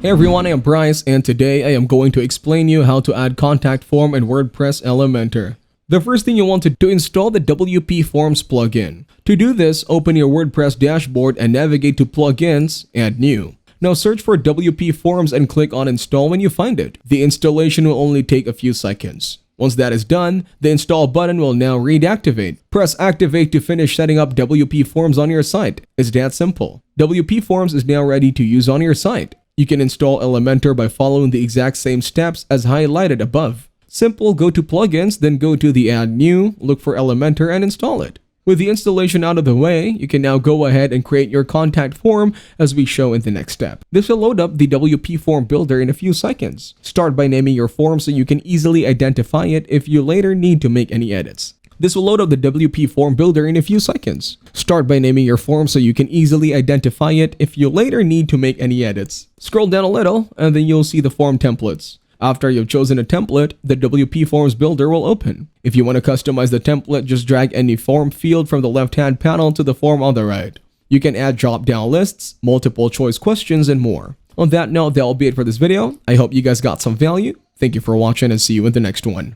Hey everyone, I am Bryce and today I am going to explain you how to add contact form in WordPress Elementor. The first thing you want to do, install the WP Forms plugin. To do this, open your WordPress dashboard and navigate to Plugins, Add New. Now search for WP Forms and click on Install when you find it. The installation will only take a few seconds. Once that is done, the install button will now read activate. Press activate to finish setting up WP Forms on your site. It's that simple. WP Forms is now ready to use on your site. You can install Elementor by following the exact same steps as highlighted above. Simple, go to Plugins, then go to the Add New, look for Elementor and install it. With the installation out of the way, you can now go ahead and create your contact form as we show in the next step. This will load up the WP Form Builder in a few seconds. Start by naming your form so you can easily identify it if you later need to make any edits. This will load up the WP Form Builder in a few seconds. Start by naming your form so you can easily identify it if you later need to make any edits. Scroll down a little and then you'll see the form templates. After you've chosen a template, the WP Forms Builder will open. If you want to customize the template, just drag any form field from the left-hand panel to the form on the right. You can add drop-down lists, multiple choice questions, and more. On that note, that will be it for this video. I hope you guys got some value. Thank you for watching and see you in the next one.